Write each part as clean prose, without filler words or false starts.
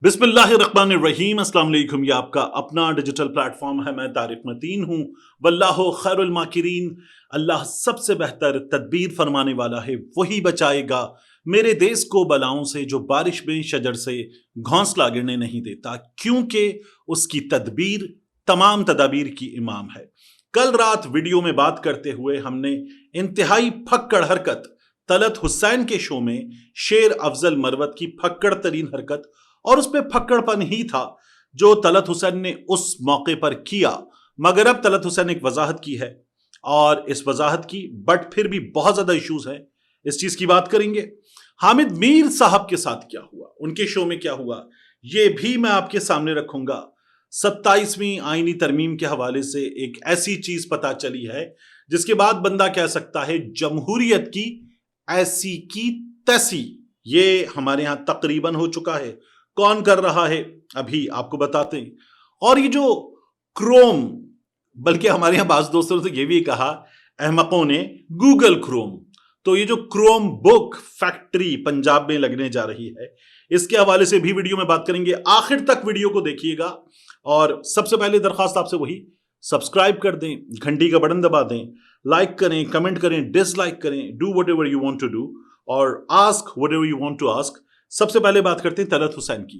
बिस्मिल्लाहिर्रहमानिर्रहीम। अस्सलाम वालेकुम। ये आपका अपना डिजिटल प्लेटफॉर्म है। मैं तारिक मतीन हूँ। वल्लाहु खैरुल माकिरीन। अल्लाह सबसे बेहतर तदबीर फरमाने वाला है। वही बचाएगा मेरे देश को बलाओं से, जो बारिश में शजर से घोंसला गिरने नहीं देता, क्योंकि उसकी तदबीर तमाम तदाबीर की इमाम है। कल रात वीडियो में बात करते हुए हमने इंतहाई फक्कड़ हरकत तलत हुसैन के शो में शेर अफजल मरवत की फक्कड़ तरीन हरकत और उस पर फक्कड़पन ही था जो तलत हुसैन ने उस मौके पर किया। मगर अब तलत हुसैन ने एक वजाहत की है और इस वजाहत की बट फिर भी बहुत ज्यादा इश्यूज हैं, इस चीज की बात करेंगे। हामिद मीर साहब के साथ क्या हुआ, उनके शो में क्या हुआ, ये भी मैं आपके सामने रखूंगा। 27वीं आईनी तरमीम के हवाले से एक ऐसी चीज पता चली है जिसके बाद बंदा कह सकता है जमहूरियत की ऐसी की तैसी। ये हमारे यहां तकरीबन हो चुका है। कौन कर रहा है अभी आपको बताते हैं। और ये जो क्रोम, बल्कि हमारे यहां बाज दोस्तों ने तो ये भी कहा अहमकों ने गूगल क्रोम, तो ये जो क्रोम बुक फैक्ट्री पंजाब में लगने जा रही है, इसके हवाले से भी वीडियो में बात करेंगे। आखिर तक वीडियो को देखिएगा और सबसे पहले दरखास्त आपसे वही, सब्सक्राइब कर दें, घंटी का बटन दबा दें, लाइक करें, कमेंट करें, डिसलाइक करें, do whatever you want to do और ask whatever you want to ask. सबसे पहले बात करते हैं तलत हुसैन की।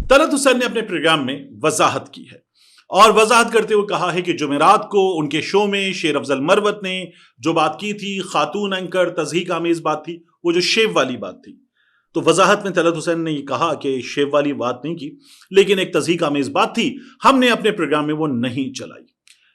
तलत हुसैन ने अपने प्रोग्राम में वजाहत की है और वजाहत करते हुए कहा है कि जुमेरात को उनके शो में शेर अफजल मरवत ने जो बात की थी, खातून एंकर तज़हीक आमेज बात थी, वो जो शेव वाली बात थी। तो वजाहत में तलत हुसैन ने ये कहा कि शेव वाली बात नहीं की, लेकिन एक तज़हीक आमेज बात थी, हमने अपने प्रोग्राम में वो नहीं चलाई।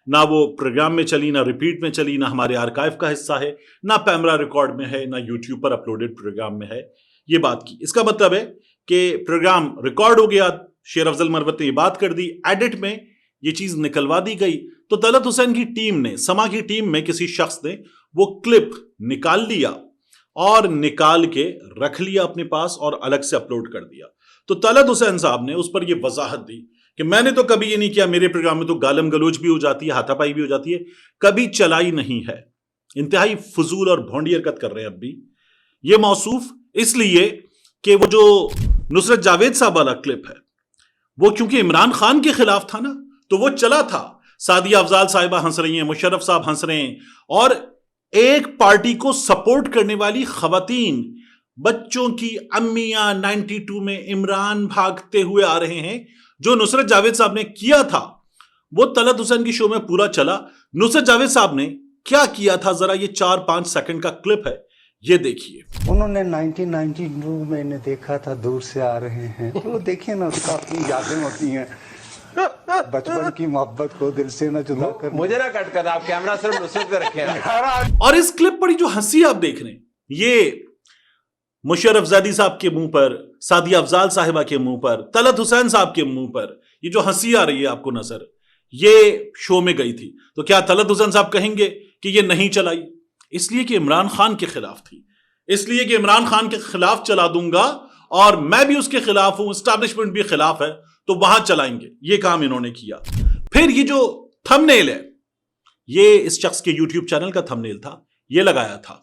ना वो प्रोग्राम में चली, ना रिपीट में चली, ना हमारे आर्काइव का हिस्सा है, ना पैमरा रिकॉर्ड में है, ना यूट्यूब पर अपलोडेड प्रोग्राम में है। ये बात की, इसका मतलब है कि प्रोग्राम रिकॉर्ड हो गया, शेर अफजल मरवत ने ये बात कर दी, एडिट में ये चीज निकलवा दी गई। तो तलत हुसैन की टीम ने, समा की टीम में किसी शख्स ने वो क्लिप निकाल लिया और निकाल के रख लिया अपने पास और अलग से अपलोड कर दिया। तो तलत हुसैन साहब ने उस पर यह वजाहत दी कि मैंने तो कभी ये नहीं किया, मेरे प्रोग्राम में तो गालम गलोच भी हो जाती है, हाथापाई भी हो जाती है, कभी चलाई नहीं है। इंतहाई फजूल और भोंडी हरकत कर रहे हैं अब भी। ये मौसूफ इसलिए कि वो जो नुसरत जावेद साहब वाला क्लिप है वो क्योंकि इमरान खान के खिलाफ था ना, तो वो चला था। सादिया अफजाल साहिबा हंस रही हैं, मुशर्रफ साहब हंस रहे हैं और एक पार्टी को सपोर्ट करने वाली खवातीन, बच्चों की अम्मियां 92 में इमरान भागते हुए आ रहे हैं। जो नुसरत जावेद साहब ने किया था वो तलत हुसैन की शो में पूरा चला। नुसरत जावेद साहब ने क्या किया था, जरा ये 4-5 सेकंड का क्लिप है, ये देखिए। उन्होंने 1992 में इन्हें देखा था, दूर से आ रहे हैं, तो देखिए ना, उसका अपनी यादें होती हैं, बचपन की मोहब्बत को दिल से न जुदा कर। मुझे ना कट कर, आप कैमरा सिर्फ नुसरत पे रखें। और इस क्लिप पर जो हंसी आप देख रहे हैं, ये मुशर्रफ ज़ादी साहब के मुंह पर, सादिया अफजाल साहिबा के मुंह पर, तलत हुसैन साहब के मुंह पर ये जो हंसी आ रही है आपको नजर, ये शो में गई थी। तो क्या तलत हुसैन साहब कहेंगे कि ये नहीं चलाई? इसलिए कि इमरान खान के खिलाफ थी, इसलिए कि इमरान खान के खिलाफ चला दूंगा और मैं भी उसके खिलाफ हूं, एस्टैब्लिशमेंट भी खिलाफ है, तो वहां चलाएंगे। ये काम इन्होंने किया। फिर ये जो थंबनेल है, ये इस शख्स के यूट्यूब चैनल का थंबनेल था, ये लगाया था।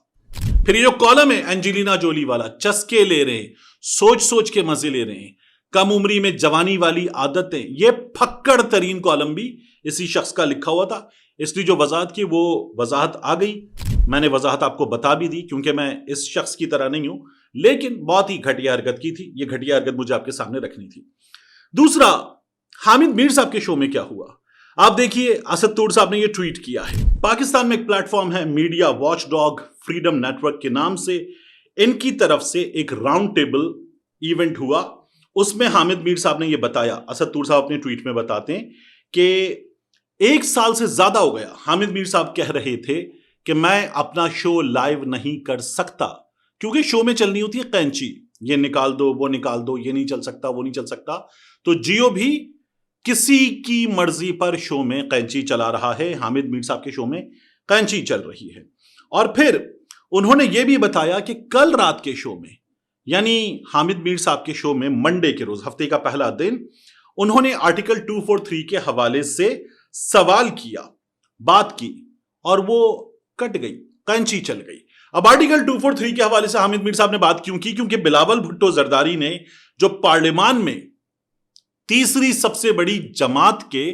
फिर ये जो कॉलम है एंजेलिना जोली वाला, चस्के ले रहे हैं, सोच सोच के मजे ले रहे हैं, कम उम्री में जवानी वाली आदतें, ये फक्कड़ तरीन कॉलम भी इसी शख्स का लिखा हुआ था। इसलिए जो वजाहत की वो वजाहत आ गई। मैंने वजाहत आपको बता भी दी क्योंकि मैं इस शख्स की तरह नहीं हूं, लेकिन बहुत ही घटिया हरकत की थी। ये घटिया हरकत मुझे आपके सामने रखनी थी। दूसरा, हामिद मीर साहब के शो में क्या हुआ, आप देखिए। असद तूर साहब ने ये ट्वीट किया है। पाकिस्तान में एक प्लेटफॉर्म है media watch dog freedom network के नाम से, इनकी तरफ से एक राउंड टेबल इवेंट हुआ। उसमें हामिद मीर साहब ने यह बताया, असद तूर साहब अपने ट्वीट में बताते हैं कि 1 साल से ज्यादा हो गया, हामिद मीर साहब कह रहे थे कि मैं अपना शो लाइव नहीं कर सकता क्योंकि शो में चलनी होती है कैंची, ये निकाल दो, वो निकाल दो, ये नहीं चल सकता, वो नहीं चल सकता। तो जियो भी किसी की मर्जी पर शो में कैंची चला रहा है। हामिद मीर साहब के शो में कैंची चल रही है। और फिर उन्होंने ये भी बताया कि कल रात के शो में, यानी हामिद मीर साहब के शो में मंडे के रोज, हफ्ते का पहला दिन, उन्होंने आर्टिकल 243 के हवाले से सवाल किया, बात की और वो कट गई, कैंची चल गई। अब आर्टिकल 243 के हवाले से हामिद मीर साहब ने बात क्यों की? क्योंकि बिलावल भुट्टो जरदारी ने जो पार्लियामान में तीसरी सबसे बड़ी जमात के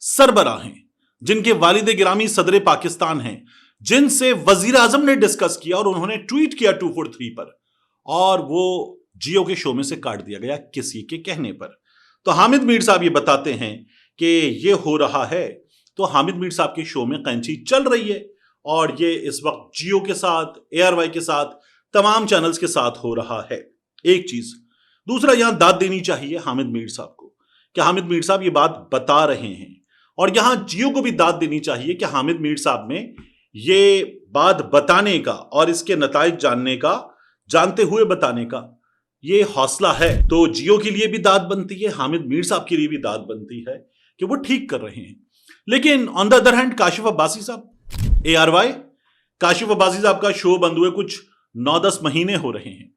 सरबराह हैं, जिनके वालिद गिरामी सदर पाकिस्तान हैं, जिनसे वजीर आजम ने डिस्कस किया और उन्होंने ट्वीट किया 243 पर, और वो जियो के शो में से काट दिया गया किसी के कहने पर। तो हामिद मीर साहब ये बताते हैं कि ये हो रहा है, तो हामिद मीर साहब के शो में कैंची चल रही है और ये इस वक्त जियो के साथ, ARY के साथ, तमाम चैनल्स के साथ हो रहा है। एक चीज। दूसरा, यहां दाद देनी चाहिए हामिद मीर साहब को कि हामिद मीर साहब ये बात बता रहे हैं, और यहां जियो को भी दाद देनी चाहिए कि हामिद मीर साहब में ये बात बताने का और इसके नताइज जानने का, जानते हुए बताने का ये हौसला है। तो जियो के लिए भी दाद बनती है, हामिद मीर साहब के लिए भी दाद बनती है कि वो ठीक कर रहे हैं। लेकिन on the other hand Kashif Abbasi साहब, ARY, काशिफ अब्बासी साहब का शो बंद हुए कुछ 9-10 महीने हो रहे हैं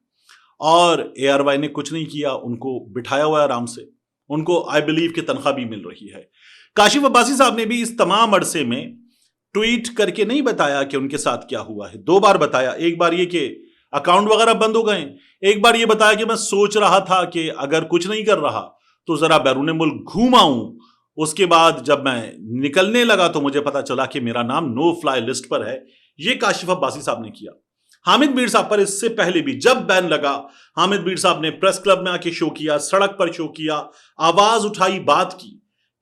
और ARY ने कुछ नहीं किया, उनको बिठाया हुआ है आराम से, उनको आई बिलीव की तनख्वाह भी मिल रही है। काशिफ अब्बासी साहब ने भी इस तमाम अरसे में ट्वीट करके नहीं बताया कि उनके साथ क्या हुआ है। 2 बार बताया, एक बार ये कि अकाउंट वगैरह बंद हो गए, एक बार ये बताया कि मैं सोच रहा था कि अगर कुछ नहीं कर रहा तो जरा बैरून मुल्क घूम आऊं। उसके बाद जब मैं निकलने लगा तो मुझे पता चला कि मेरा नाम नो फ्लाई लिस्ट पर है। ये काशिफ अब्बासी साहब ने किया। हामिद मीर साहब पर इससे पहले भी जब बैन लगा, हामिद मीर साहब ने प्रेस क्लब में आके शो किया, सड़क पर शो किया, आवाज उठाई, बात की।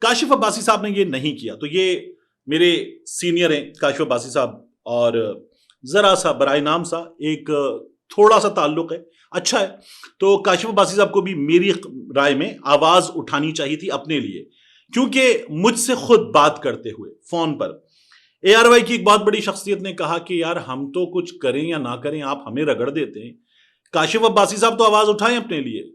काशिफ अब्बासी साहब ने ये नहीं किया। तो ये मेरे सीनियर हैं काशिफ अब्बासी साहब, और जरा सा बराए नाम सा एक थोड़ा सा ताल्लुक है, अच्छा है। तो काशिफ अब्बासी साहब को भी मेरी राय में आवाज उठानी चाहिए थी अपने लिए, क्योंकि मुझसे खुद बात करते हुए फोन पर ARY की एक बहुत बड़ी शख्सियत ने कहा कि यार हम तो कुछ करें या ना करें आप हमें रगड़ देते हैं, काशिफ अब्बासी साहब तो आवाज उठाएं अपने लिए,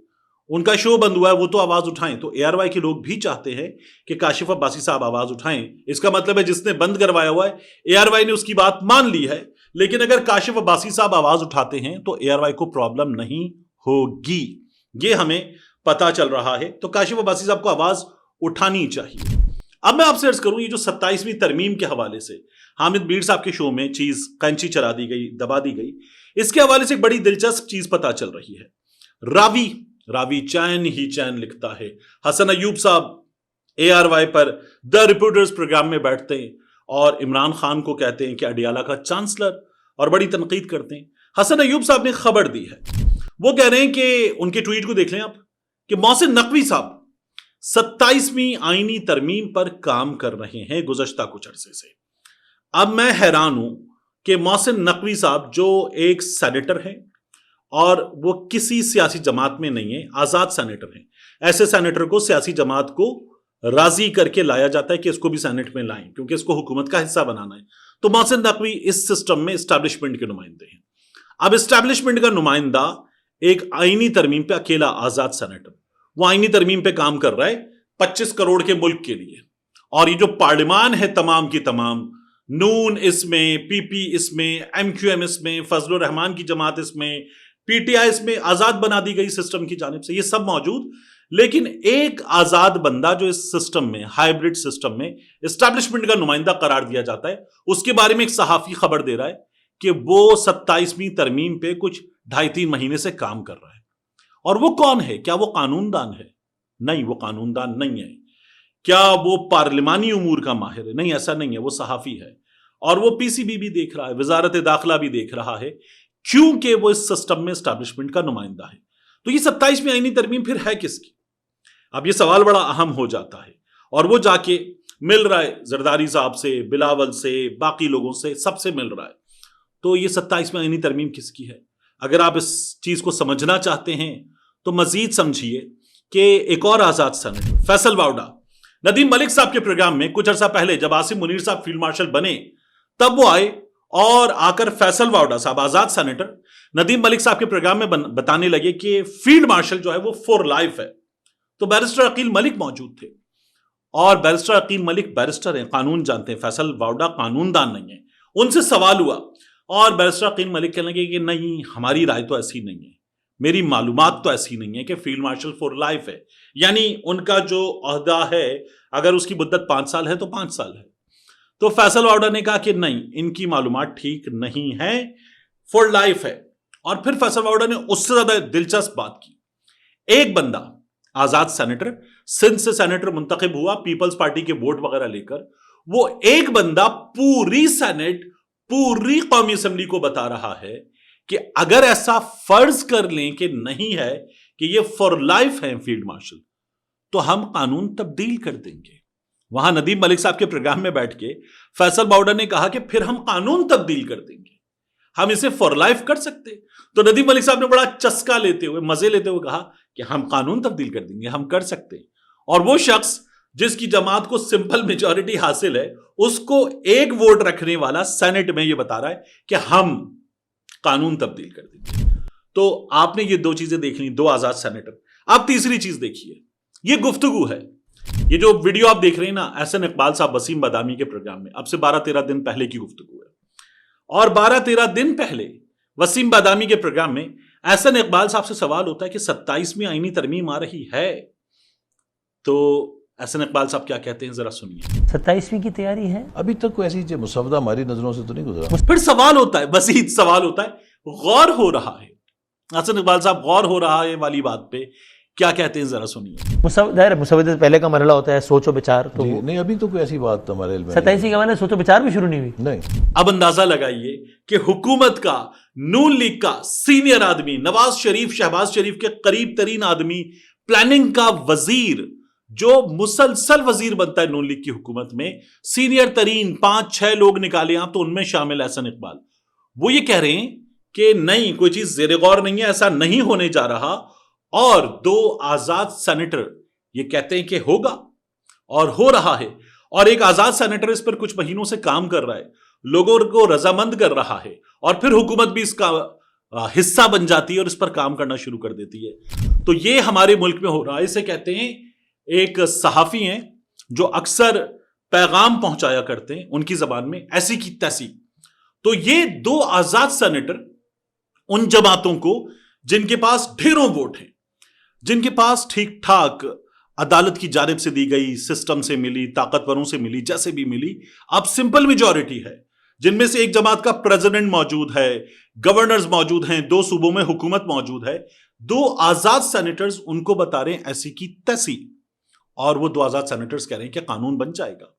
उनका शो बंद हुआ है वो तो आवाज उठाएं। तो ARY के लोग भी चाहते हैं कि काशिफ अब्बासी साहब आवाज उठाएं। इसका मतलब है जिसने बंद करवाया हुआ है ARY ने उसकी बात मान ली है, लेकिन अगर काशिफ अब्बासी साहब आवाज उठाते हैं तो ARY को प्रॉब्लम नहीं होगी, ये हमें पता चल रहा है। तो काशिफ अब्बासी साहब को आवाज उठानी चाहिए। अब मैं आपसे अर्ज करूं, ये जो 27वीं तरमीम के हवाले से हामिद मीर साहब के शो में चीज कैंची चला दी गई, दबा दी गई, इसके हवाले से एक बड़ी दिलचस्प चीज पता चल रही है। रावी चैन ही चैन लिखता है। हसन अयूब साहब ARY पर द रिपोर्टर्स प्रोग्राम में बैठते हैं और इमरान खान को कहते हैं कि अडियाला का चांसलर, और बड़ी तनकीद करते हैं। हसन अयूब साहब ने खबर दी है, वो कह रहे हैं कि उनके ट्वीट को देख लें आप, कि मोहसिन नकवी साहब 27वीं आईनी तरमीम पर काम कर रहे हैं गुज़श्ता कुछ अरसे से। अब मैं हैरान हूं कि मोहसिन नकवी साहब जो एक सेनेटर हैं और वो किसी सियासी जमात में नहीं है, आजाद सेनेटर हैं। ऐसे सेनेटर को सियासी जमात को राजी करके लाया जाता है कि इसको भी सेनेट में लाएं, क्योंकि इसको हुकूमत का हिस्सा बनाना है। तो मोहसिन नकवी इस सिस्टम में एस्टैब्लिशमेंट के नुमाइंदे हैं। अब एस्टैब्लिशमेंट का नुमाइंदा एक आईनी तरमीम पे अकेला आजाद सेनेटर, वो आईनी तरमीम पे काम कर रहा है 25 करोड़ के मुल्क के लिए। और ये जो पार्लिमान है तमाम की तमाम, नून इसमें, PP इसमें, MQM इसमें, फजलुर रहमान की जमात इसमें, PTI इसमें, आजाद बना दी गई सिस्टम की जानिब से, ये सब मौजूद। लेकिन एक आजाद बंदा जो इस सिस्टम में, हाइब्रिड सिस्टम में एस्टैब्लिशमेंट का नुमाइंदा करार दिया जाता है, उसके बारे में एक सहाफी खबर दे रहा है कि वो 27वीं तरमीम पे कुछ 2.5-3 महीने से काम कर रहा है। और वो कौन है? क्या वो कानूनदान है? नहीं, वो कानूनदान नहीं है। क्या वो पार्लिमानी उमूर का माहिर है? नहीं, ऐसा नहीं है, वो सहाफी है। और वो PCB भी देख रहा है, वजारत दाखिला भी देख रहा है, क्योंकि वो इस सिस्टम में एस्टैब्लिशमेंट का नुमाइंदा है। तो ये 27वीं आईनी तरमीम फिर है किसकी? अब ये सवाल बड़ा अहम हो जाता है। और वो जाके मिल रहा है जरदारी साहब से, बिलावल से, बाकी लोगों से, सबसे मिल रहा है। तो ये 27वीं आईनी तरमीम किसकी है? अगर आप इस चीज को समझना चाहते हैं तो मजीद समझिए कि एक और आजाद सेनेटर फैसल वाउडा, नदीम मलिक साहब के प्रोग्राम में कुछ अर्सा पहले जब आसिम मुनीर साहब फील्ड मार्शल बने, तब वो आए और आकर फैसल वाउडा साहब, आजाद सेनेटर, नदीम मलिक साहब के प्रोग्राम में बताने लगे कि फील्ड मार्शल जो है वो फॉर लाइफ है। तो बैरिस्टर अकील मलिक मौजूद थे, और बैरिस्टर अकील मलिक बैरिस्टर हैं, कानून जानते हैं, फैसल वाउडा कानूनदान नहीं है। उनसे सवाल हुआ और बैरिस्टर अकील मलिक कहने लगे कि नहीं, हमारी राय तो ऐसी नहीं है, मेरी मालूमात तो ऐसी नहीं है कि फील्ड मार्शल फॉर लाइफ है। यानी उनका जो ओहदा है, अगर उसकी मुद्दत 5 साल है तो 5 साल है। तो फैसल वाउडा ने कहा कि नहीं, इनकी मालूमात ठीक नहीं है, फॉर लाइफ है। और फिर फैसल वाउडा ने उससे ज्यादा दिलचस्प बात की। एक बंदा आजाद सेनेटर, सिंध से सेनेटर मुंतखब हुआ पीपल्स पार्टी के वोट वगैरह लेकर, वो एक बंदा पूरी सेनेट, पूरी कौमी असेंबली को बता रहा है कि अगर ऐसा फर्ज कर लें कि नहीं है कि ये फॉर लाइफ है फील्ड मार्शल, तो हम कानून तब्दील कर देंगे। वहां नदीम मलिक साहब के प्रोग्राम में बैठ के फैसल बाउडर ने कहा कि फिर हम कानून तब्दील कर देंगे, हम इसे फॉर लाइफ कर सकते। तो नदीम मलिक साहब ने बड़ा चस्का लेते हुए, मजे लेते हुए कहा कि हम कानून तब्दील कर देंगे, हम कर सकते हैं। और वो शख्स जिसकी जमात को सिंपल मेजॉरिटी हासिल है, उसको एक वोट रखने वाला सेनेट में ये बता रहा है कि हम कानून तब्दील कर देंगे। तो आपने ये दो चीजें देख ली, दो आजाद सेनेटर। आप तीसरी चीज देखिए, ये गुफ्तगू है, ये जो वीडियो आप देख रहे हैं ना, एहसन इकबाल साहब वसीम बदामी के प्रोग्राम में, अब से 12-13 दिन पहले की गुफ्तगू है। और 12-13 दिन पहले वसीम बदामी के प्रोग्राम में एहसन इकबाल साहब से सवाल होता है कि 27वीं आईनी तरमीम आ रही है, तो एहसन इकबाल साहब क्या कहते हैं, जरा सुनिए। 27वीं की तैयारी है? अभी तक कोई ऐसी मुसवदा हमारी नजरों से तो नहीं गुजरा। फिर सवाल होता है, मजीद सवाल होता है, गौर हो रहा है, एहसन इकबाल साहब गौर हो रहा है वाली बात पे क्या कहते हैं, जरा सुनिए। मुसवदे पहले का मरहला होता है सोचो विचार, तो नहीं अभी तो कोई ऐसी बात हमारे इल्म में 27वीं के माने सोचो विचार भी शुरू नहीं हुई। नहीं। अब अंदाजा लगाइए कि हुकूमत का, नून लीग का सीनियर आदमी, नवाज शरीफ, शहबाज शरीफ के करीब तरीन आदमी, प्लानिंग का वजीर, जो मुसलसल वजीर बनता है नून लीग की हुकूमत में, सीनियर तरीन 5-6 लोग निकाले आप, तो उनमें शामिल एहसन इकबाल, वो ये कह रहे हैं कि नहीं, कोई चीज ज़ेरे गौर नहीं है, ऐसा नहीं होने जा रहा। और 2 आजाद सेनेटर ये कहते हैं कि होगा, और हो रहा है। और एक आजाद सेनेटर इस पर कुछ महीनों से काम कर रहा है, लोगों को रजामंद कर रहा है, और फिर हुकूमत भी इसका हिस्सा बन जाती है और इस पर काम करना शुरू कर देती है। तो ये हमारे मुल्क में हो रहा है। इसे कहते हैं, एक सहाफी हैं जो अक्सर पैगाम पहुंचाया करते हैं, उनकी जबान में ऐसी की तैसी। तो ये 2 आजाद सेनेटर उन जमातों को जिनके पास ढेरों वोट हैं, जिनके पास ठीक ठाक अदालत की जानिब से दी गई, सिस्टम से मिली, ताकतवरों से मिली, जैसे भी मिली, अब सिंपल मेजॉरिटी है, जिनमें से एक जमात का प्रेसिडेंट मौजूद है, गवर्नर्स मौजूद हैं, 2 सूबों में हुकूमत मौजूद है, 2 आजाद सेनेटर्स उनको बता रहे हैं ऐसी की तैसी। और वो 2 आजाद सेनेटर्स कह रहे हैं कि कानून बन जाएगा।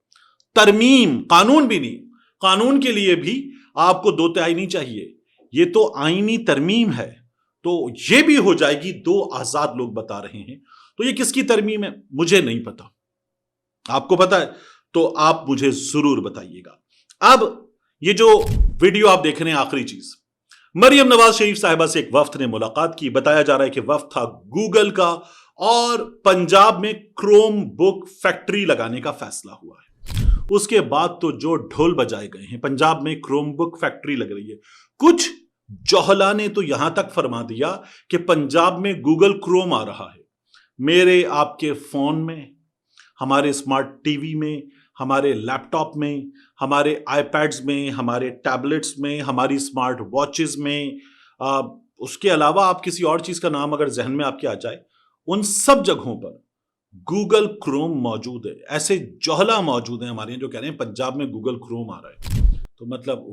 तरमीम, कानून भी नहीं, कानून के लिए भी आपको 2 तिहाई नहीं चाहिए, ये तो आईनी तरमीम है, तो ये भी हो जाएगी। 2 आजाद लोग बता रहे हैं। तो ये किसकी तरमीम है, मुझे नहीं पता, आपको पता है तो आप मुझे जरूर बताइएगा। अब ये जो वीडियो आप देख रहे हैं, आखिरी चीज, मरियम नवाज शरीफ साहिबा से एक वफ्द ने मुलाकात की। बताया जा रहा है कि वफ्द था गूगल का, और पंजाब में क्रोम बुक फैक्ट्री लगाने का फैसला हुआ है। उसके बाद तो जो ढोल बजाए गए हैं, पंजाब में क्रोम बुक फैक्ट्री लग रही है। कुछ जोहला ने तो यहां तक फरमा दिया कि पंजाब में गूगल क्रोम आ रहा है। मेरे आपके फोन में, हमारे स्मार्ट टीवी में, हमारे लैपटॉप में, हमारे आईपैड्स में, हमारे टैबलेट्स में, हमारी स्मार्ट वॉचेस में, उसके अलावा आप किसी और चीज का नाम अगर जहन में आपके आ जाए, उन सब जगहों पर गूगल क्रोम मौजूद है। ऐसे जोहला मौजूद हैं हमारे जो कह रहे हैं पंजाब में गूगल क्रोम आ रहा है। तो मतलब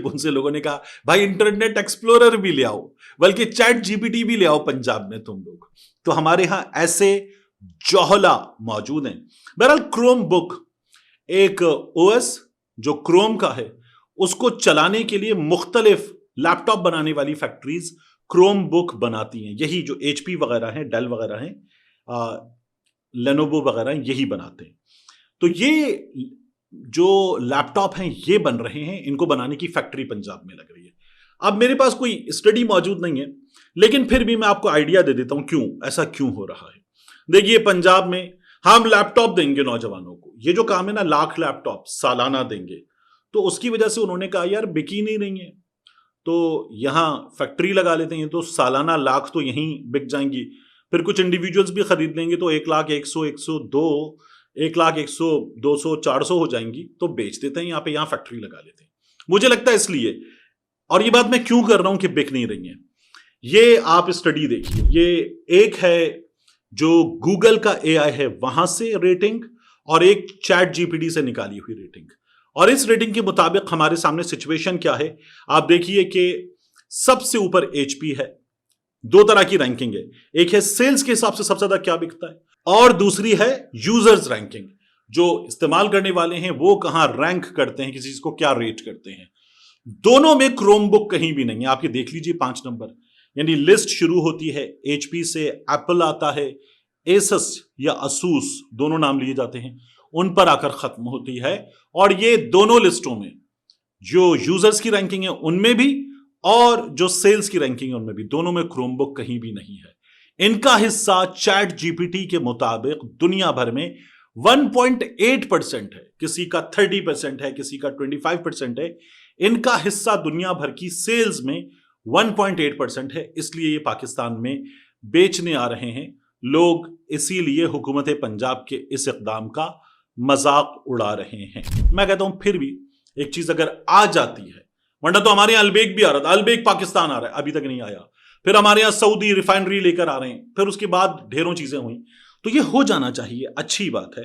उनसे लोगों ने कहा भाई इंटरनेट एक्सप्लोरर भी ले आओ, बल्कि चैट जीपीटी भी ले आओ पंजाब में तुम लोग। तो हमारे यहां ऐसे जोहला मौजूद हैं। बहरहाल क्रोम बुक एक ओएस जो क्रोम का है, उसको चलाने के लिए मुख्तलिफ लैपटॉप बनाने वाली फैक्ट्रीज क्रोम बुक बनाती हैं। यही जो HP वगैरह हैं, डेल वगैरह हैं, लेनोवो वगैरह हैं, यही बनाते हैं। तो ये जो लैपटॉप हैं ये बन रहे हैं, इनको बनाने की फैक्ट्री पंजाब में लग रही है। अब मेरे पास कोई स्टडी मौजूद नहीं है, लेकिन फिर भी मैं आपको आइडिया दे देता हूं क्यों ऐसा क्यों हो रहा है। देखिए, पंजाब में हम लैपटॉप देंगे नौजवानों को, ये जो काम है ना, 1 लाख लैपटॉप सालाना देंगे, तो उसकी वजह से उन्होंने कहा यार बिकी नहीं रही है, तो यहां फैक्ट्री लगा लेते हैं, तो सालाना 1 लाख तो यहीं बिक जाएंगी। फिर कुछ इंडिविजुअल्स भी खरीद लेंगे, तो 1 लाख 100, 102, 1 लाख 100, 200, 400 हो जाएंगी, तो बेच देते हैं यहाँ पे, यहाँ फैक्ट्री लगा लेते हैं। मुझे लगता है इसलिए। और ये बात मैं क्यों कर रहा हूं कि बिक नहीं रही है, ये आप स्टडी देखिए। ये एक है जो गूगल का AI है वहां से रेटिंग, और एक चैट जीपीटी से निकाली हुई रेटिंग। और इस रेटिंग के मुताबिक हमारे सामने सिचुएशन क्या है, आप देखिए कि सबसे ऊपर HP है, दो तरह की रैंकिंग है, एक है सेल्स के हिसाब से सबसे ज्यादा क्या बिकता है और दूसरी है यूजर्स रैंकिंग, जो इस्तेमाल करने वाले हैं वो कहां रैंक करते हैं, किसी चीज को क्या रेट करते हैं। दोनों में क्रोमबुक कहीं भी नहीं है। आप ये देख लीजिए 5 नंबर, यानी लिस्ट शुरू होती है HP से, एप्पल आता है, एसस या असूस दोनों नाम लिए जाते हैं, उन पर आकर खत्म होती है। और ये दोनों लिस्टों में जो यूजर्स की रैंकिंग है उनमें भी और जो सेल्स की रैंकिंग है उनमें भी, दोनों में क्रोमबुक कहीं भी नहीं है। इनका हिस्सा चैट GPT के मुताबिक दुनिया भर में 1.8% है, किसी का 30% है, किसी का 25% है। इनका हिस्सा दुनिया भर की सेल्स में 1.8% है, इसलिए ये पाकिस्तान में बेचने आ रहे हैं लोग, इसीलिए हुकूमत पंजाब के इस इक़दाम का मजाक उड़ा रहे हैं। मैं कहता हूं फिर भी एक चीज अगर आ जाती है, वरना तो हमारे यहां अलबेक भी आ रहा था, अलबेक पाकिस्तान आ रहा है, अभी तक नहीं आया। फिर हमारे यहां सऊदी रिफाइनरी लेकर आ रहे हैं, फिर उसके बाद ढेरों चीजें हुई, तो ये हो जाना चाहिए, अच्छी बात है,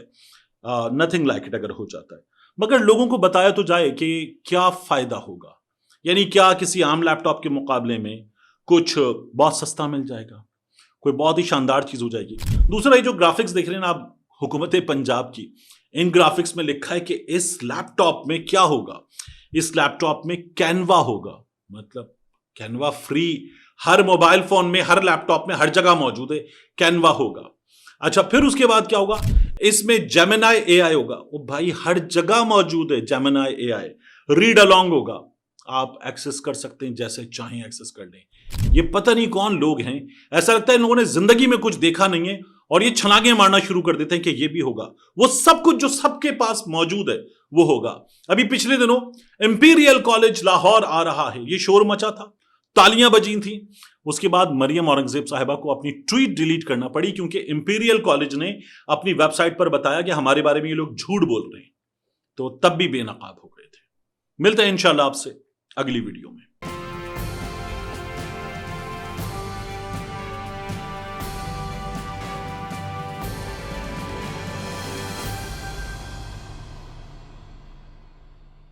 नथिंग लाइक इट अगर हो जाता है। मगर लोगों को बताया तो जाए कि क्या फायदा होगा, यानी क्या किसी आम लैपटॉप के मुकाबले में कुछ बहुत सस्ता मिल जाएगा, कोई बहुत ही शानदार चीज हो जाएगी। दूसरा, ये जो ग्राफिक्स देख रहे हैं ना आप हुकूमत पंजाब की, इन ग्राफिक्स में लिखा है कि इस लैपटॉप में क्या होगा, इस लैपटॉप में कैनवा होगा, मतलब कैनवा फ्री हर मोबाइल फोन में, हर लैपटॉप में, हर जगह मौजूद है, कैनवा होगा। अच्छा, फिर उसके बाद क्या होगा, इसमें जेमिनाई AI होगा, वो भाई हर जगह मौजूद है जेमिनाई AI। रीड अलोंग होगा, आप एक्सेस कर सकते हैं, जैसे चाहें एक्सेस कर लें। ये पता नहीं कौन लोग हैं, ऐसा लगता है इन लोगों ने जिंदगी में कुछ देखा नहीं है और ये छलांगे मारना शुरू कर देते हैं कि ये भी होगा। वो सब कुछ जो सबके पास मौजूद है वो होगा। अभी पिछले दिनों इंपीरियल कॉलेज लाहौर आ रहा है, ये शोर मचा था, तालियां बजी थी। उसके बाद मरियम औरंगजेब साहिबा को अपनी ट्वीट डिलीट करना पड़ी, क्योंकि इंपीरियल कॉलेज ने अपनी वेबसाइट पर बताया कि हमारे बारे में ये लोग झूठ बोल रहे हैं, तो तब भी बेनकाब हो गए थे। मिलते हैं इंशाल्लाह आपसे अगली वीडियो में।